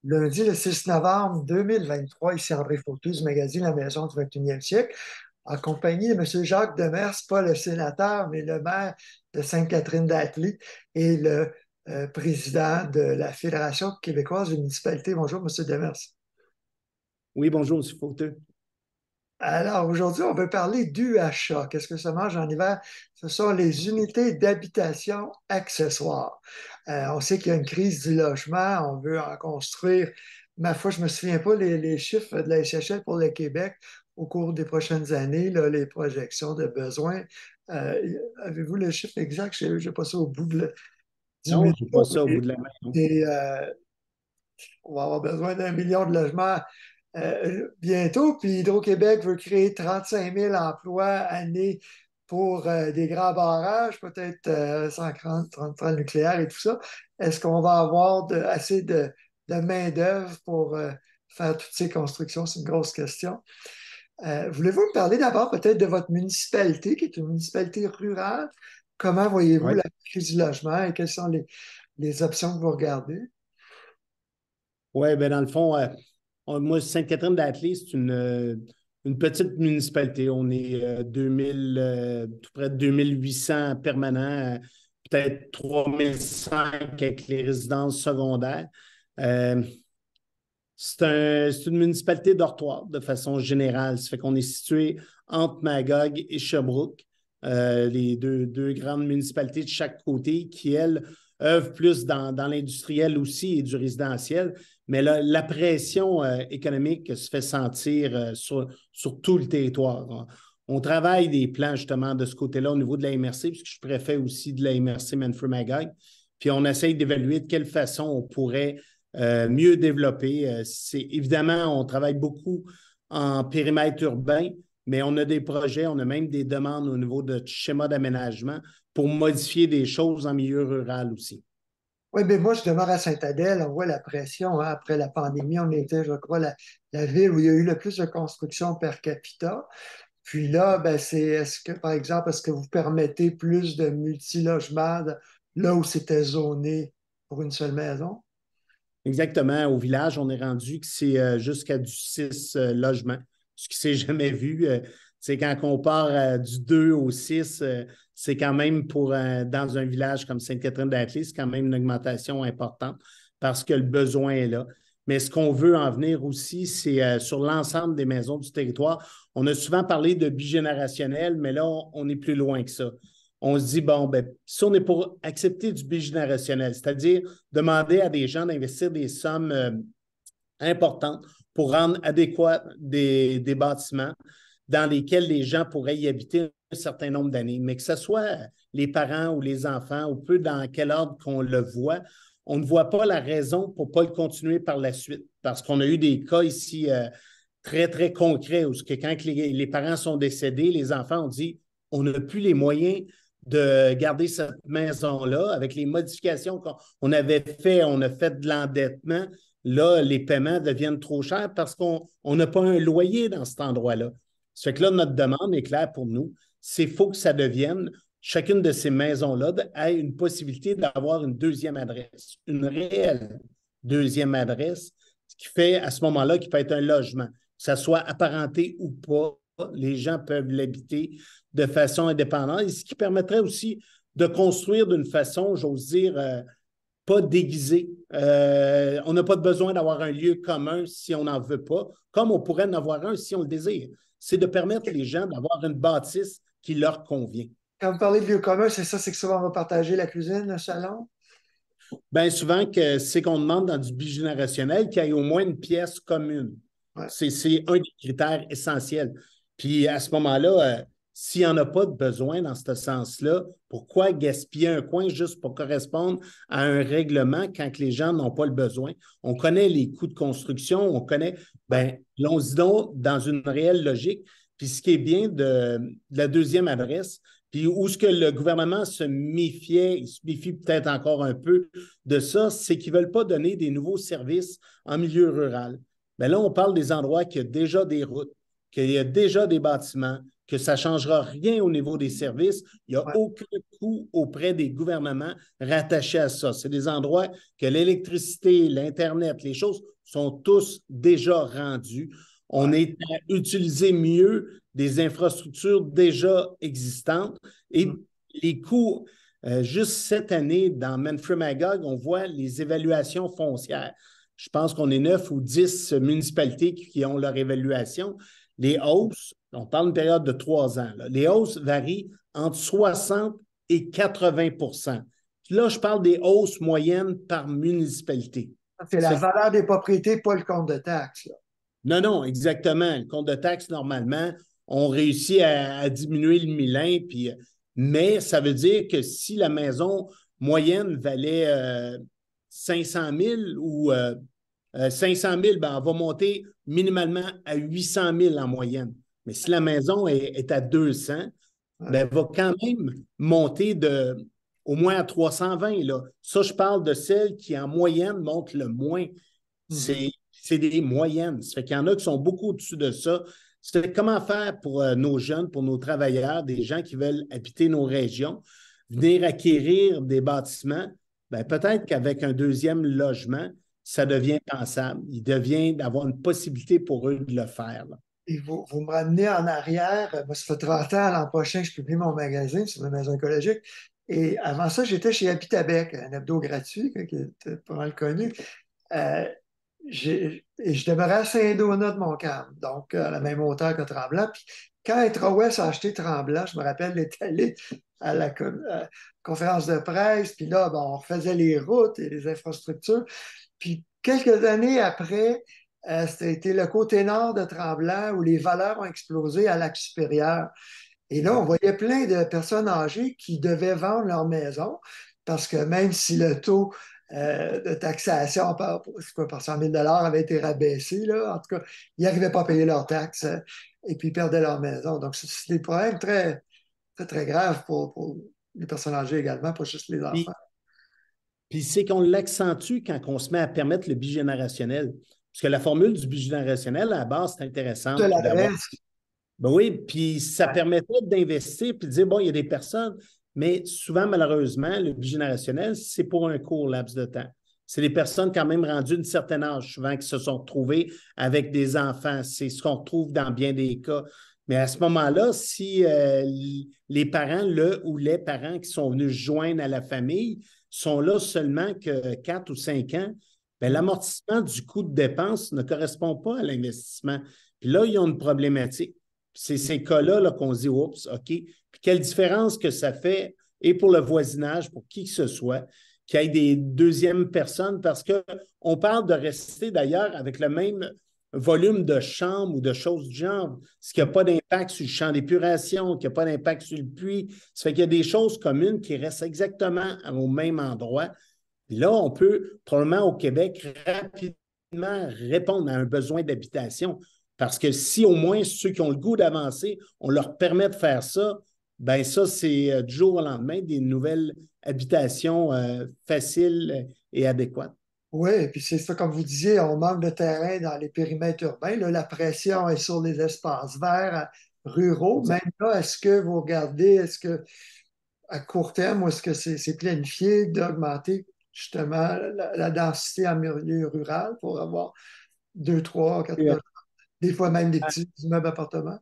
Lundi, le 6 novembre 2023, ici André Fautou du magazine La Maison du 21e siècle, en compagnie de M. Jacques Demers, pas le sénateur, mais le maire de Sainte-Catherine-d'Atlee et le président de la Fédération québécoise des municipalités. Bonjour, M. Demers. Oui, bonjour, M. Fauteux. Alors, aujourd'hui, on veut parler d'UHA. Qu'est-ce que ça mange en hiver? Ce sont les unités d'habitation accessoires. On sait qu'il y a une crise du logement. On veut en construire. Ma foi, je ne me souviens pas les chiffres de la SHL pour le Québec au cours des prochaines années, là, les projections de besoins. Avez-vous le chiffre exact? Je n'ai pas ça au bout du Non, je n'ai pas micro, ça au mais bout de la main, non. on va avoir besoin d'1 million de logements bientôt. Puis Hydro-Québec veut créer 35 000 emplois année pour des grands barrages, peut-être 130, 30 nucléaires et tout ça. Est-ce qu'on va avoir assez de main-d'œuvre pour faire toutes ces constructions? C'est une grosse question. Voulez-vous me parler d'abord peut-être de votre municipalité, qui est une municipalité rurale? Comment voyez-vous Oui. la crise du logement et quelles sont les options que vous regardez? Oui, bien, dans le fond, moi, Sainte-Catherine-d'Atlee, c'est une petite municipalité. On est 2000, tout près de 2800 permanents, peut-être 3005 avec les résidences secondaires. Euh, c'est une municipalité dortoir de façon générale. Ça fait qu'on est situé entre Magog et Sherbrooke, les deux grandes municipalités de chaque côté qui, elles, œuvrent plus dans l'industriel aussi et du résidentiel. Mais là, la pression économique se fait sentir sur tout le territoire. On travaille des plans justement de ce côté-là au niveau de la MRC, puisque je suis préfet aussi de la MRC Manfred-Magog. Puis on essaye d'évaluer de quelle façon on pourrait mieux développé. Évidemment, on travaille beaucoup en périmètre urbain, mais on a des projets, on a même des demandes au niveau de schéma d'aménagement pour modifier des choses en milieu rural aussi. Oui, mais moi, je demeure à Saint-Adèle. On voit la pression, hein. Après la pandémie, on était, je crois, la ville où il y a eu le plus de construction per capita. Puis là, ben, est-ce que, par exemple, est-ce que vous permettez plus de multilogements là où c'était zoné pour une seule maison? Exactement. Au village, on est rendu que c'est jusqu'à du 6 logements, ce qui ne s'est jamais vu. C'est quand on part du 2 au 6, c'est quand même dans un village comme Sainte-Catherine-d'Atlee, c'est quand même une augmentation importante parce que le besoin est là. Mais ce qu'on veut en venir aussi, c'est sur l'ensemble des maisons du territoire. On a souvent parlé de bigénérationnel, mais là, on est plus loin que ça. On se dit, bon, ben, si on est pour accepter du bigénérationnel, c'est-à-dire demander à des gens d'investir des sommes importantes pour rendre adéquats des bâtiments dans lesquels les gens pourraient y habiter un certain nombre d'années, mais que ce soit les parents ou les enfants, ou peu dans quel ordre qu'on le voit, on ne voit pas la raison pour ne pas le continuer par la suite. Parce qu'on a eu des cas ici très, très concrets où quand les parents sont décédés, les enfants ont dit on n'a plus les moyens de garder cette maison-là avec les modifications qu'on avait fait, on a fait de l'endettement. Là, les paiements deviennent trop chers parce qu'on n'a pas un loyer dans cet endroit-là. Ça fait que là, notre demande est claire pour nous. C'est faut que ça devienne, chacune de ces maisons-là ait une possibilité d'avoir une deuxième adresse, une réelle deuxième adresse, ce qui fait à ce moment-là qu'il peut être un logement, que ça soit apparenté ou pas, les gens peuvent l'habiter de façon indépendante, et ce qui permettrait aussi de construire d'une façon, j'ose dire, pas déguisée. On n'a pas besoin d'avoir un lieu commun si on n'en veut pas, comme on pourrait en avoir un si on le désire. C'est de permettre les gens d'avoir une bâtisse qui leur convient. Quand vous parlez de lieu commun, c'est ça, c'est que souvent on va partager la cuisine, le salon? Bien souvent, c'est qu'on demande dans du bigénérationnel qu'il y ait au moins une pièce commune. Ouais. C'est un des critères essentiels. Puis à ce moment-là, s'il n'y en a pas de besoin dans ce sens-là, pourquoi gaspiller un coin juste pour correspondre à un règlement quand les gens n'ont pas le besoin? On connaît les coûts de construction, on connaît, Ouais. bien, allons-y donc dans une réelle logique. Puis ce qui est bien de la deuxième adresse, puis où ce que le gouvernement se méfiait, il se méfie peut-être encore un peu de ça, c'est qu'ils ne veulent pas donner des nouveaux services en milieu rural. Mais là, on parle des endroits qui ont déjà des routes, qu'il y a déjà des bâtiments, que ça ne changera rien au niveau des services. Il n'y a Ouais. aucun coût auprès des gouvernements rattachés à ça. C'est des endroits que l'électricité, l'Internet, les choses sont tous déjà rendus. On Ouais. est à utiliser mieux des infrastructures déjà existantes Mm. et les coûts, juste cette année, dans Manfred-Magog, on voit les évaluations foncières. Je pense qu'on est 9 ou 10 municipalités qui ont leur évaluation. Les hausses, on parle d'une période de 3 ans, là, les hausses varient entre 60 et 80 Puis là, je parle des hausses moyennes par municipalité. C'est la Ça fait valeur des propriétés, pas le compte de taxes, là. non, non, exactement. Le compte de taxes, normalement, on réussit à diminuer le milin, puis, mais ça veut dire que si la maison moyenne valait 500 000 ou 500 000, ben, on va monter minimalement à 800 000 en moyenne. Mais si la maison est à 200, Ouais. ben, elle va quand même monter au moins à 320. Là. Ça, je parle de celle qui, en moyenne, monte le moins. Mhm. C'est des moyennes. Ça fait qu'il y en a qui sont beaucoup au-dessus de ça. C'est comment faire pour nos jeunes, pour nos travailleurs, des gens qui veulent habiter nos régions, venir acquérir des bâtiments. Ben, peut-être qu'avec un deuxième logement, ça devient pensable. Il devient d'avoir une possibilité pour eux de le faire. Là. Et vous me ramenez en arrière. Moi, ça fait 30 ans, l'an prochain, je publie mon magazine sur la maison écologique. Et avant ça, j'étais chez Habitabec, un hebdo gratuit qui était pas mal connu. Euh, et je demeurais à Saint-Donat de Montcalm, donc à la même hauteur que Tremblant. Puis quand Intra-Ouest a acheté Tremblant, je me rappelle d'être allé à la conférence de presse, puis là, bon, on refaisait les routes et les infrastructures. Puis quelques années après, c'était le côté nord de Tremblant où les valeurs ont explosé à Lac-Supérieur. Et là, on voyait plein de personnes âgées qui devaient vendre leur maison parce que même si le taux de taxation par 100 000 avait été rabaissé, là, en tout cas, ils n'arrivaient pas à payer leurs taxes et puis ils perdaient leur maison. Donc, c'est des problèmes très, très, très graves pour les personnes âgées également, pas juste les enfants. Puis c'est qu'on l'accentue quand on se met à permettre le bigénérationnel. Parce que la formule du bigénérationnel, à la base, c'est Je te intéressante d'avoir. l'adresse. Ben oui, puis ça Ouais. permettait d'investir puis de dire, bon, il y a des personnes, mais souvent, malheureusement, le bigénérationnel, c'est pour un court laps de temps. C'est des personnes quand même rendues d'une certaine âge, souvent qui se sont retrouvées avec des enfants. C'est ce qu'on retrouve dans bien des cas. Mais à ce moment-là, si les parents, le ou les parents qui sont venus joindre à la famille sont là seulement que 4 ou 5 ans, bien, l'amortissement du coût de dépense ne correspond pas à l'investissement. Puis là, ils ont une problématique. C'est ces cas-là là, qu'on se dit, oups, OK. Puis quelle différence que ça fait, et pour le voisinage, pour qui que ce soit, qu'il y ait des deuxièmes personnes, parce qu'on parle de rester d'ailleurs avec le même volume de chambres ou de choses du genre, ce qui n'a pas d'impact sur le champ d'épuration, qui n'a pas d'impact sur le puits. Ça fait qu'il y a des choses communes qui restent exactement au même endroit. Puis là, on peut probablement au Québec rapidement répondre à un besoin d'habitation. Parce que si au moins ceux qui ont le goût d'avancer, on leur permet de faire ça, ben ça, c'est du jour au lendemain des nouvelles habitations faciles et adéquates. Oui, et puis c'est ça, comme vous disiez, on manque de terrain dans les périmètres urbains. Là, la pression est sur les espaces verts ruraux. Même là, est-ce que vous regardez, est-ce que à court terme, ou est-ce que c'est planifié d'augmenter justement la densité en milieu rural pour avoir deux, trois, quatre Euh, logements, des fois même des petits immeubles appartements?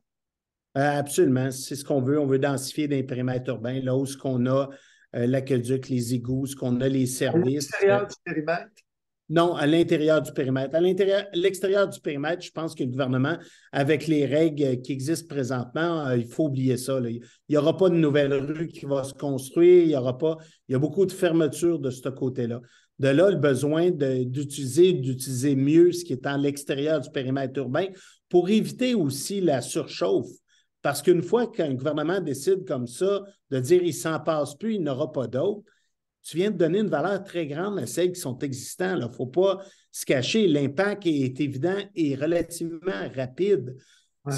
Absolument, c'est ce qu'on veut. On veut densifier des périmètres urbains, là où ce qu'on a l'aqueduc, les égouts, ce qu'on a les À services. l'extérieur du périmètre. Non, à l'intérieur du périmètre. À l'extérieur du périmètre, je pense que le gouvernement, avec les règles qui existent présentement, il faut oublier ça. Là. Il n'y aura pas de nouvelle rue qui va se construire. Il y aura pas. Il y a beaucoup de fermetures de ce côté-là. De là, le besoin d'utiliser mieux ce qui est à l'extérieur du périmètre urbain pour éviter aussi la surchauffe. Parce qu'une fois qu'un gouvernement décide comme ça de dire il ne s'en passe plus, il n'aura pas d'autres, tu viens de donner une valeur très grande à celles qui sont existantes. Il ne faut pas se cacher. L'impact est évident et relativement rapide. Ouais.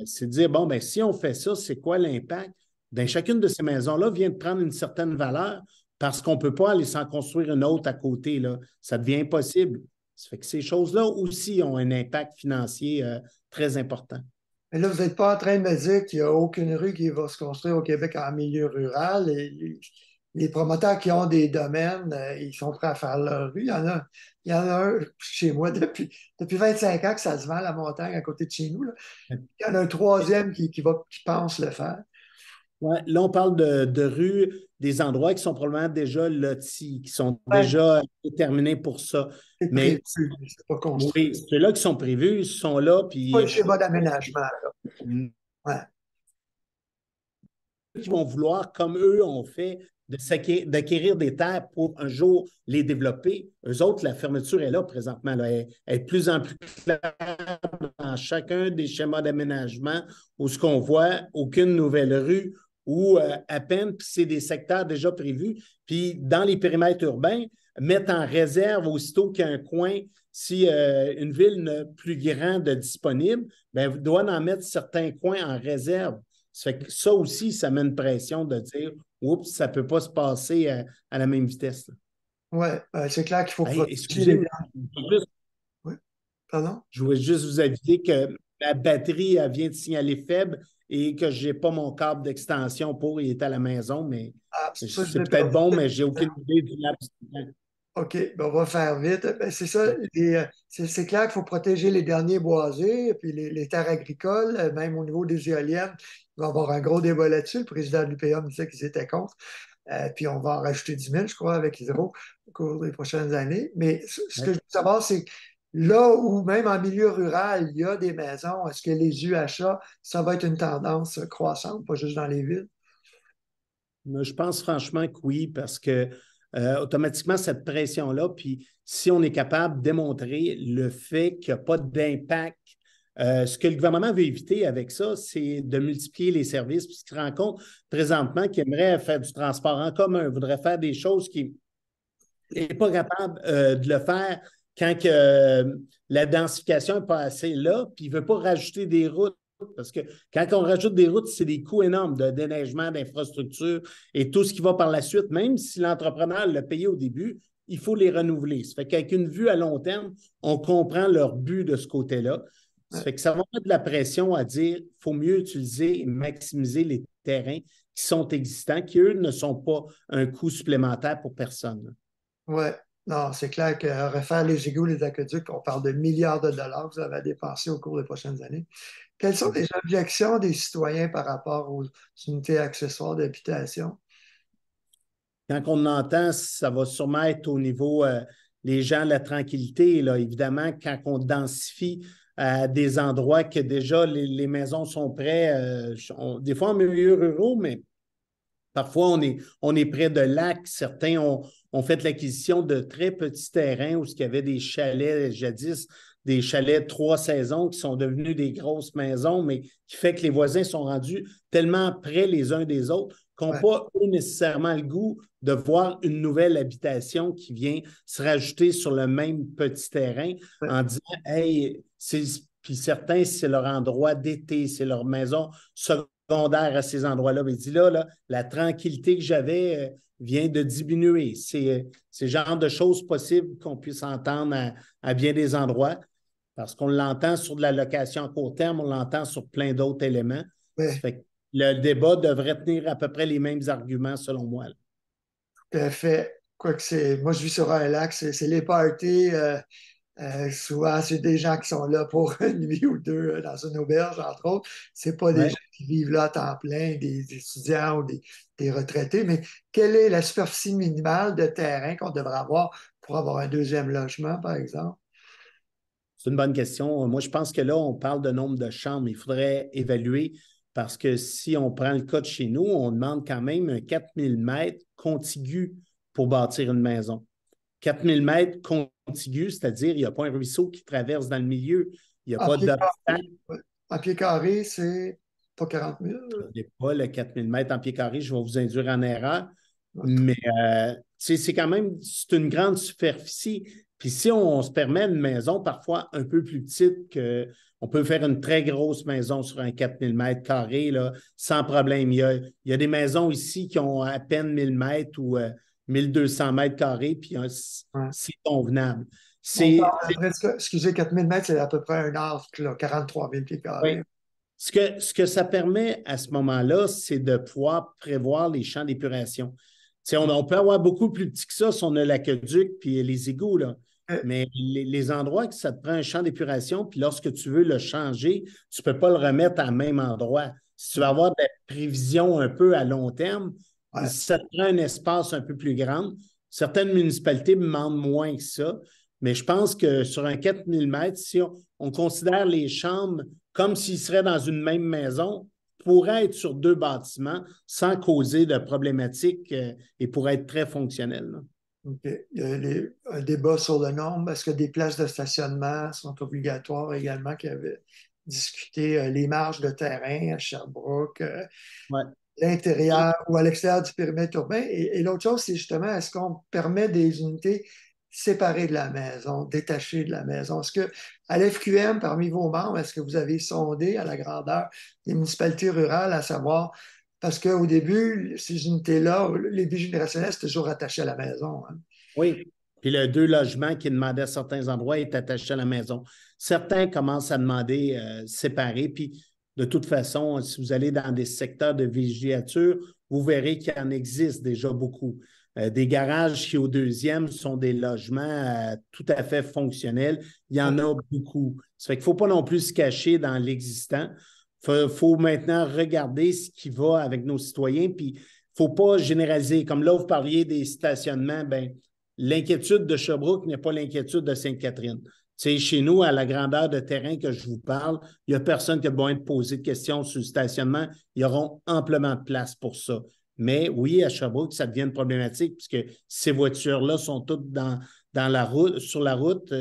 C'est de dire, bon, ben, si on fait ça, c'est quoi l'impact? Bien, chacune de ces maisons-là vient de prendre une certaine valeur parce qu'on ne peut pas aller s'en construire une autre à côté. Là. Ça devient impossible. Ça fait que ces choses-là aussi ont un impact financier très important. Mais là, vous n'êtes pas en train de me dire qu'il n'y a aucune rue qui va se construire au Québec en milieu rural. Et les promoteurs qui ont des domaines, ils sont prêts à faire leur rue. Il y en a un chez moi depuis 25 ans que ça se vend, la montagne à côté de chez nous, là. Il y en a un troisième qui pense le faire. Ouais, là, on parle de rues, des endroits qui sont probablement déjà lotis, qui sont Ouais, déjà déterminés pour ça. c'est prévu, Mais c'est pas construit. oui, ceux-là qui sont prévus sont là, Pas puis le schéma d'aménagement, là. Ouais, qui vont vouloir, comme eux ont fait, d'acquérir des terres pour un jour les développer. Eux autres, la fermeture est là présentement. Là. Elle est de plus en plus claire dans chacun des schémas d'aménagement où ce qu'on voit, aucune nouvelle rue ou à peine, puis c'est des secteurs déjà prévus. Puis dans les périmètres urbains, mettre en réserve aussitôt qu'il y a un coin, si une ville n'a plus grand de disponible, bien, doit en mettre certains coins en réserve. Ça fait que ça aussi, ça met une pression de dire, oups, ça ne peut pas se passer à la même vitesse. ouais, c'est clair qu'il faut Hey, protéger les excusez-moi, gens. Oui, pardon? je voulais juste vous aviser que ma batterie elle vient de signaler faible et que je n'ai pas mon câble d'extension pour, il est à la maison, mais Ah, c'est pour ça que je vous c'est ai peut-être perdu. bon, mais j'ai aucune idée du laps de temps. OK, ben on va faire vite. Ben, c'est ça, c'est clair qu'il faut protéger les derniers boisés, puis les terres agricoles, même au niveau des éoliennes. Il va y avoir un gros débat là-dessus. Le président de l'UPA me disait qu'ils étaient contre. Puis on va en rajouter 10 000, je crois, avec Hydro au cours des prochaines années. Mais ce que Ouais. je veux savoir, c'est là où, même en milieu rural, il y a des maisons, est-ce que les UHA, ça va être une tendance croissante, pas juste dans les villes? Moi, je pense franchement que oui, parce que automatiquement, cette pression-là, puis si on est capable de démontrer le fait qu'il n'y a pas d'impact, ce que le gouvernement veut éviter avec ça, c'est de multiplier les services, puisqu'il se rend compte présentement qu'il aimerait faire du transport en commun, voudrait faire des choses qui n'est pas capable de le faire quand que, la densification n'est pas assez là, puis il ne veut pas rajouter des routes. Parce que quand on rajoute des routes, c'est des coûts énormes de déneigement, d'infrastructure et tout ce qui va par la suite, même si l'entrepreneur l'a payé au début, il faut les renouveler. Ça fait qu'avec une vue à long terme, on comprend leur but de ce côté-là. Ça Ouais. fait que ça va mettre de la pression à dire qu'il faut mieux utiliser et maximiser les terrains qui sont existants, qui, eux, ne sont pas un coût supplémentaire pour personne. Ouais. Non, c'est clair que refaire les égouts, les aqueducs, on parle de milliards de dollars que vous avez à dépenser au cours des prochaines années. Quelles sont les objections des citoyens par rapport aux unités accessoires d'habitation? Quand on entend, ça va sûrement être au niveau des gens, la tranquillité. Là. Évidemment, quand on densifie des endroits que déjà les maisons sont prêtes, des fois en milieu ruraux, mais parfois on est près de lacs. Certains ont fait l'acquisition de très petits terrains où il y avait des chalets jadis, des chalets 3 saisons qui sont devenus des grosses maisons, mais qui fait que les voisins sont rendus tellement près les uns des autres qu'on n'a Ouais, pas eux, nécessairement le goût de voir une nouvelle habitation qui vient se rajouter sur le même petit terrain ouais, en disant, hey, puis certains, c'est leur endroit d'été, c'est leur maison secondaire à ces endroits-là. Mais il dit là, la tranquillité que j'avais vient de diminuer. C'est le genre de choses possibles qu'on puisse entendre à bien des endroits parce qu'on l'entend sur de la location à court terme, on l'entend sur plein d'autres éléments. Ça ouais, fait que le débat devrait tenir à peu près les mêmes arguments selon moi. Là. tout à fait. Quoique moi, je vis sur un lac, c'est les parties. Souvent, c'est des gens qui sont là pour une nuit ou deux dans une auberge, entre autres. C'est pas des gens Ouais. qui vivent là à temps plein, des étudiants ou des retraités. Mais quelle est la superficie minimale de terrain qu'on devrait avoir pour avoir un deuxième logement, par exemple? C'est une bonne question. Moi, je pense que là, on parle de nombre de chambres. Il faudrait évaluer parce que si on prend le cas de chez nous, on demande quand même un 4000 mètres contigus pour bâtir une maison. 4000 mètres contigus, c'est-à-dire il n'y a pas un ruisseau qui traverse dans le milieu. Il n'y a En pas pied d'obstacle. carré, ouais. En pied carré, c'est pas 40 000. Je n'ai pas le 4000 mètres en pied carré, je vais vous induire en erreur. Ouais. Mais c'est quand même c'est une grande superficie. Puis si on se permet une maison parfois un peu plus petite, on peut faire une très grosse maison sur un 4000 mètres carrés là, sans problème. Il y a des maisons ici qui ont à peine 1000 mètres ou 1200 mètres carrés, puis Ouais. c'est convenable. On C'est, parle de presque, excusez, 4 000 mètres, c'est à peu près un arc, là, 43 000 pieds oui, carrés. Ce que ça permet à ce moment-là, c'est de pouvoir prévoir les champs d'épuration. On peut avoir beaucoup plus petit que ça si on a l'aqueduc puis les égouts, là. Euh, Mais les endroits que ça te prend un champ d'épuration, puis lorsque tu veux le changer, tu ne peux pas le remettre à même endroit. Si tu veux avoir des prévisions un peu à long terme, ouais. ça te prend un espace un peu plus grand. Certaines municipalités demandent moins que ça, mais je pense que sur un 4000 mètres, si on considère les chambres comme s'ils seraient dans une même maison, pourrait être sur 2 bâtiments sans causer de problématiques et pourrait être très fonctionnel, là. OK. Il y a un débat sur le nombre. Est-ce que des places de stationnement sont obligatoires également, qui avait discuté les marges de terrain à Sherbrooke, Ouais. l'intérieur ou à l'extérieur du périmètre urbain. Et l'autre chose, c'est justement, est-ce qu'on permet des unités séparées de la maison, détachées de la maison? Est-ce que à l'FQM, parmi vos membres, est-ce que vous avez sondé à la grandeur des municipalités rurales à savoir, parce qu'au début, ces unités-là, les bigénérationnels, c'est toujours attaché à la maison, hein? Oui. Puis le 2 logements qui demandaient à certains endroits est attaché à la maison. Certains commencent à demander séparés. Puis de toute façon, si vous allez dans des secteurs de villégiature, vous verrez qu'il y en existe déjà beaucoup. Des garages qui, au deuxième, sont des logements tout à fait fonctionnels. Il y en a beaucoup. Ça fait qu'il ne faut pas non plus se cacher dans l'existant. Il faut maintenant regarder ce qui va avec nos citoyens. Puis, il ne faut pas généraliser. Comme là, vous parliez des stationnements, ben, l'inquiétude de Sherbrooke n'est pas l'inquiétude de Sainte-Catherine. Chez nous, à la grandeur de terrain que je vous parle, il n'y a personne qui a besoin de poser de questions sur le stationnement. Ils auront amplement de place pour ça. Mais oui, à Sherbrooke, ça devient une problématique puisque ces voitures-là sont toutes dans la route, sur la route,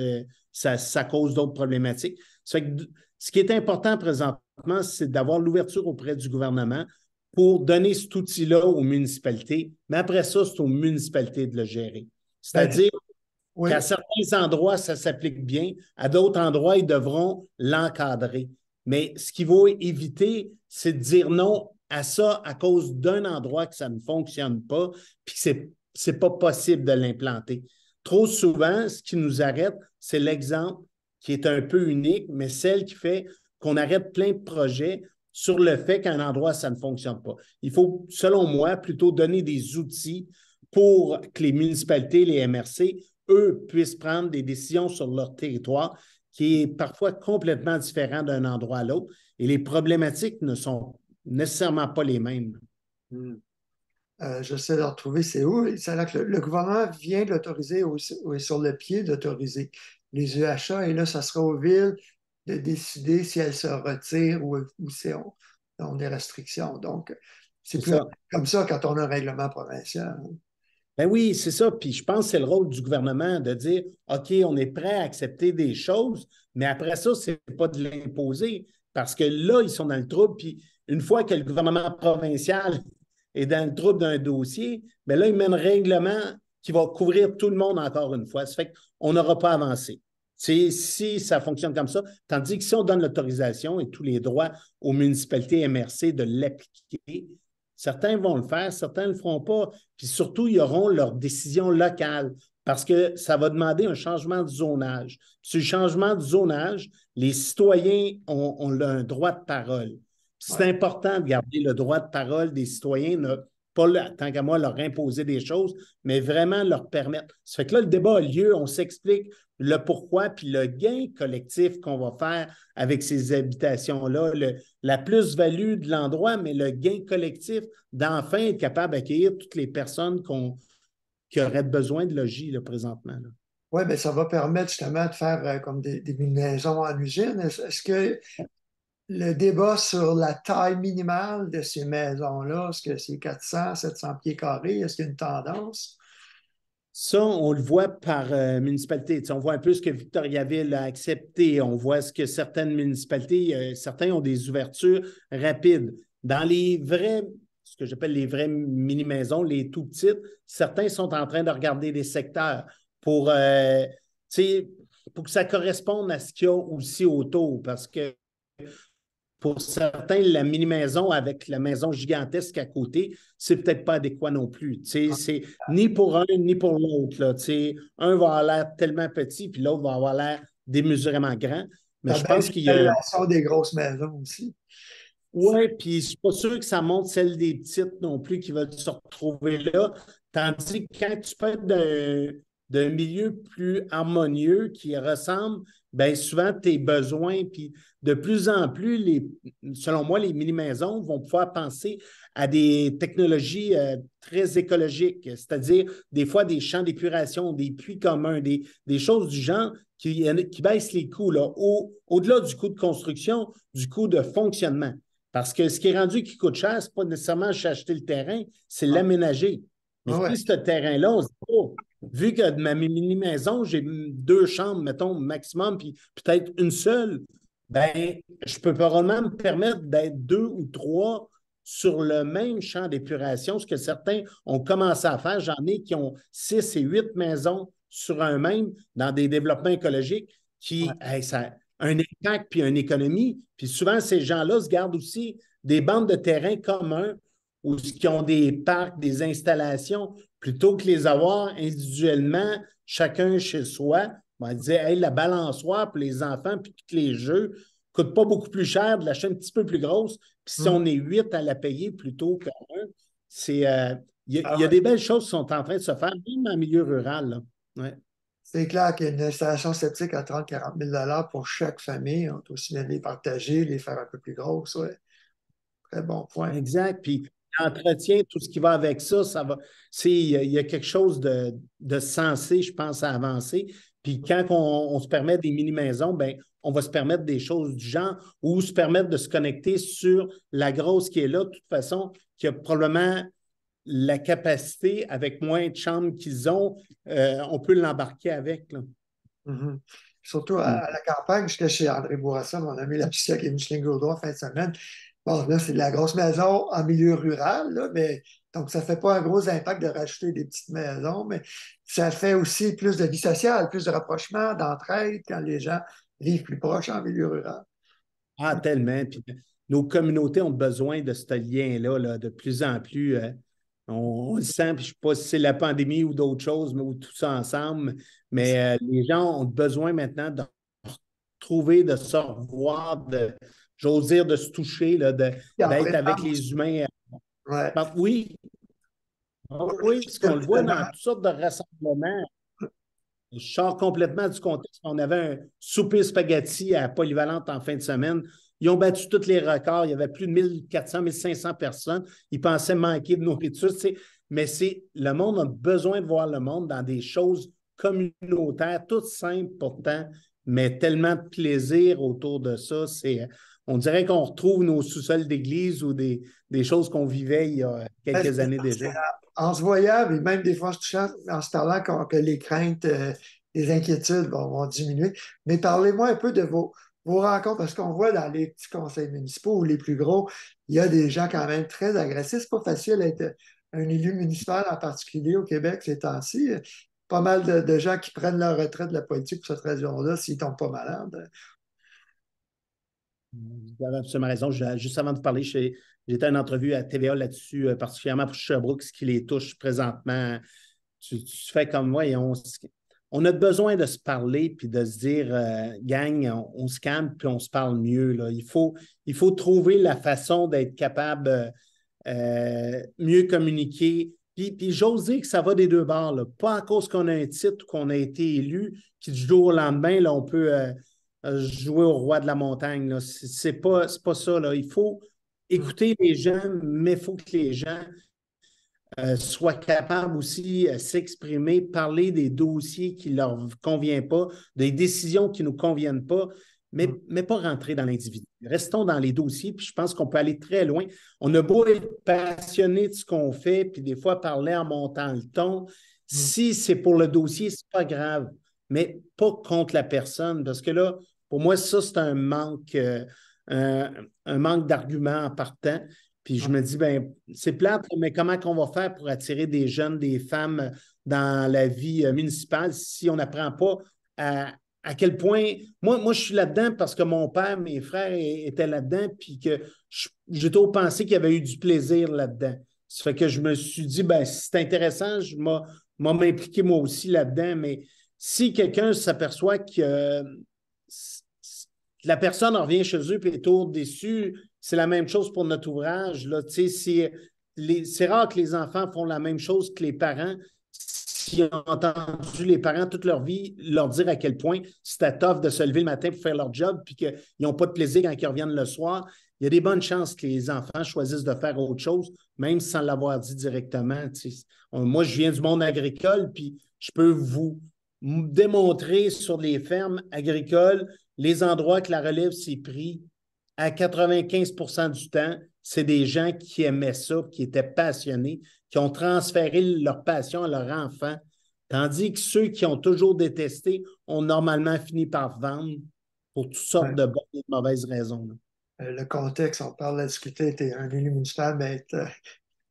ça cause d'autres problématiques. Ça fait que, ce qui est important présentement, c'est d'avoir l'ouverture auprès du gouvernement pour donner cet outil-là aux municipalités. Mais après ça, c'est aux municipalités de le gérer. Ben, C'est-à-dire oui, qu'à certains endroits, ça s'applique bien. À d'autres endroits, ils devront l'encadrer. Mais ce qu'il faut éviter, c'est de dire non à ça à cause d'un endroit que ça ne fonctionne pas, puis que ce n'est pas possible de l'implanter. Trop souvent, ce qui nous arrête, c'est l'exemple qui est un peu unique, mais celle qui fait qu'on arrête plein de projets sur le fait qu'un endroit, ça ne fonctionne pas. Il faut, selon moi, plutôt donner des outils pour que les municipalités, les MRC, eux, puissent prendre des décisions sur leur territoire qui est parfois complètement différent d'un endroit à l'autre. Et les problématiques ne sont nécessairement pas les mêmes. j'essaie de retrouver c'est où. Ça a l'air que le gouvernement vient de l'autoriser ou est sur le pied d'autoriser les EHA et là, ça sera aux villes de décider si elles se retirent ou si on des restrictions. Donc, c'est C'est plus ça. comme ça quand on a un règlement provincial. Ben oui, c'est ça. Puis je pense que c'est le rôle du gouvernement de dire, OK, on est prêt à accepter des choses, mais après ça, c'est pas de l'imposer parce que là, ils sont dans le trouble. Puis une fois que le gouvernement provincial est dans le trouble d'un dossier, bien là, il met un règlement qui va couvrir tout le monde encore une fois. Ça fait qu'on n'aura pas avancé. C'est si ça fonctionne comme ça, tandis que si on donne l'autorisation et tous les droits aux municipalités MRC de l'appliquer, certains vont le faire, certains ne le feront pas. Puis surtout, ils auront leur décision locale parce que ça va demander un changement de zonage. Sur le changement de zonage, les citoyens ont un droit de parole. C'est Ouais. important de garder le droit de parole des citoyens, pas tant qu'à moi leur imposer des choses, mais vraiment leur permettre. Ça fait que là, le débat a lieu, on s'explique le pourquoi, puis le gain collectif qu'on va faire avec ces habitations-là, la plus-value de l'endroit, mais le gain collectif d'enfin être capable d'accueillir toutes les personnes qui auraient besoin de logis là, présentement, là. Oui, mais ça va permettre justement de faire comme des maisons en usine. Est-ce que le débat sur la taille minimale de ces maisons-là, est-ce que c'est 400, 700 pieds carrés? Est-ce qu'il y a une tendance? Ça, on le voit par municipalité. On voit un peu ce que Victoriaville a accepté. On voit ce que certaines municipalités, certains ont des ouvertures rapides. Dans les vrais, ce que j'appelle les vraies mini-maisons, les tout petites, certains sont en train de regarder des secteurs pour, pour que ça corresponde à ce qu'il y a aussi autour. Parce que pour certains, la mini-maison avec la maison gigantesque à côté, c'est peut-être pas adéquat non plus. C'est ni pour un ni pour l'autre. Un va avoir l'air tellement petit, puis l'autre va avoir l'air démesurément grand. Mais La je belle pense qu'il y a. évaluation des grosses maisons aussi. Oui, puis je suis pas sûr que ça montre celle des petites non plus qui veulent se retrouver là. Tandis que quand tu peux être d'un milieu plus harmonieux qui ressemble, bien souvent tes besoins, puis de plus en plus, selon moi, les mini-maisons vont pouvoir penser à des technologies très écologiques, c'est-à-dire des fois des champs d'épuration, des puits communs, des choses du genre qui baissent les coûts, là, au-delà du coût de construction, du coût de fonctionnement. Parce que ce qui est rendu qui coûte cher, ce n'est pas nécessairement acheter le terrain, c'est Ah, l'aménager. Mais ouais. si ce terrain-là, on se dit, oh, vu que de ma mini-maison, j'ai 2 chambres, mettons, maximum, puis peut-être une seule, ben, je peux probablement me permettre d'être 2 ou 3 sur le même champ d'épuration, ce que certains ont commencé à faire. J'en ai qui ont 6 et 8 maisons sur un même dans des développements écologiques Ouais. qui, hey, ça, un impact puis une économie. Puis souvent, ces gens-là se gardent aussi des bandes de terrain communs ou qui ont des parcs, des installations, plutôt que les avoir individuellement, chacun chez soi. On disait, hey, la balançoire pour les enfants puis tous les jeux ne coûte pas beaucoup plus cher de l'acheter un petit peu plus grosse. Puis si Hum. on est 8 à la payer plutôt qu'un, c'est. Il Ah y a ouais. des belles choses qui sont en train de se faire, même en milieu rural. Là. Ouais. C'est clair qu'une installation septique à 30 000 à 40 000 pour chaque famille, on peut aussi bien les partager, les faire un peu plus grosses. Ouais. Très bon point. Exact. Puis l'entretien, tout ce qui va avec ça, ça va. Il y a quelque chose de sensé, je pense, à avancer. Puis quand on se permet des mini-maisons, ben, on va se permettre des choses du genre ou se permettre de se connecter sur la grosse qui est là, de toute façon, qui a probablement la capacité, avec moins de chambres qu'ils ont, on peut l'embarquer avec. Là. Mhm. Surtout Mm. à la campagne, j'étais chez André Bourassa, mon ami l'apicien qui est Micheline Gaudreau en fin de semaine. Bon, là, c'est de la grosse maison en milieu rural, là, mais donc ça ne fait pas un gros impact de rajouter des petites maisons, mais ça fait aussi plus de vie sociale, plus de rapprochement, d'entraide quand les gens vivent plus proches en milieu rural. Ah, tellement. Puis nos communautés ont besoin de ce lien-là là, de plus en plus. On le sent, puis je ne sais pas si c'est la pandémie ou d'autres choses, mais ou tout ça ensemble. Mais les gens ont besoin maintenant de retrouver, de se revoir, j'ose dire, de se toucher, là, Et en d'être avec présence, les humains. ouais. Oui, oui, parce qu'on le voit dans toutes sortes de rassemblements. Je sors complètement du contexte. On avait un souper spaghetti à Polyvalente en fin de semaine. Ils ont battu tous les records. Il y avait plus de 1400, 1500 personnes. Ils pensaient manquer de nourriture. Tu sais. Mais le monde a besoin de voir le monde dans des choses communautaires, toutes simples pourtant, mais tellement de plaisir autour de ça. On dirait qu'on retrouve nos sous-sols d'église ou des choses qu'on vivait il y a Ouais, quelques années c'est déjà. en se voyant, et même des fois en se touchant, en se parlant, que les craintes, les inquiétudes vont diminuer. Mais parlez-moi un peu de vos rencontres, parce qu'on voit dans les petits conseils municipaux ou les plus gros, il y a des gens quand même très agressifs. C'est pas facile d'être un élu municipal en particulier au Québec ces temps-ci. Pas mal de gens qui prennent leur retraite de la politique pour cette raison-là s'ils tombent pas malades. Vous avez absolument raison. Juste avant de vous parler, j'étais en entrevue à TVA là-dessus, particulièrement pour Sherbrooke, ce qui les touche présentement. Tu fais comme moi et on a besoin de se parler puis de se dire, gang, on se calme puis on se parle mieux. Là. Il faut trouver la façon d'être capable mieux communiquer. Puis j'ose dire que ça va des deux bords. Là. Pas à cause qu'on a un titre ou qu'on a été élu, qui du jour au lendemain, là, on peut jouer au roi de la montagne. Là. C'est pas ça. Là. Il faut écouter les gens, mais il faut que les gens soient capables aussi de s'exprimer, parler des dossiers qui ne leur conviennent pas, des décisions qui ne nous conviennent pas, mais pas rentrer dans l'individu. Restons dans les dossiers, puis je pense qu'on peut aller très loin. On a beau être passionné de ce qu'on fait, puis des fois parler en montant le ton. Si c'est pour le dossier, ce n'est pas grave, mais pas contre la personne, parce que là, pour moi, ça, c'est un manque d'arguments en partant. Puis je me dis, ben, c'est plate, mais comment qu'on va faire pour attirer des jeunes, des femmes dans la vie municipale si on n'apprend pas à quel point. Moi, je suis là-dedans parce que mon père, mes frères étaient là-dedans, puis que j'ai toujours pensé qu'il y avait eu du plaisir là-dedans. Ça fait que je me suis dit, ben, si c'est intéressant, je vais m'impliquer moi aussi là-dedans, mais si quelqu'un s'aperçoit que la personne revient chez eux et est toujours déçue. C'est la même chose pour notre ouvrage. Là. C'est rare que les enfants font la même chose que les parents. S'ils ont entendu les parents toute leur vie leur dire à quel point c'était tough de se lever le matin pour faire leur job puis qu'ils n'ont pas de plaisir quand ils reviennent le soir, il y a des bonnes chances que les enfants choisissent de faire autre chose, même sans l'avoir dit directement. Moi, je viens du monde agricole, puis je peux vous démontrer sur les fermes agricoles les endroits que la relève s'est pris à 95 du temps, c'est des gens qui aimaient ça, qui étaient passionnés, qui ont transféré leur passion à leur enfant, tandis que ceux qui ont toujours détesté ont normalement fini par vendre pour toutes sortes Ouais. de bonnes et de mauvaises raisons. Le contexte, on parle de discuter, tu es un élu municipal, mais être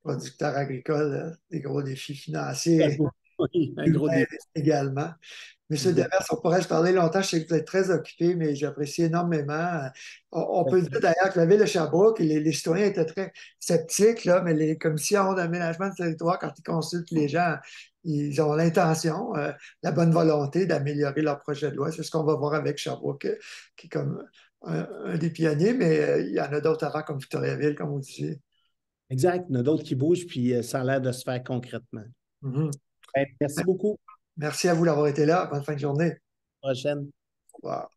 producteur agricole, des gros défis financiers Oui, un et gros humains défi. également. Monsieur Exact. Demers, on pourrait se parler longtemps. Je sais que vous êtes très occupé, mais j'apprécie énormément. On peut dire d'ailleurs que la ville de Sherbrooke, les citoyens étaient très sceptiques, là, mais les commissions d'aménagement du territoire, quand ils consultent les gens, ils ont l'intention, la bonne volonté d'améliorer leur projet de loi. C'est ce qu'on va voir avec Sherbrooke, qui est comme un des pionniers, mais il y en a d'autres avant, comme Victoriaville, comme vous disiez. Exact. Il y en a d'autres qui bougent, puis ça a l'air de se faire concrètement. Mhm. Merci beaucoup. Merci à vous d'avoir été là. Bonne fin de journée. À la prochaine. Au revoir.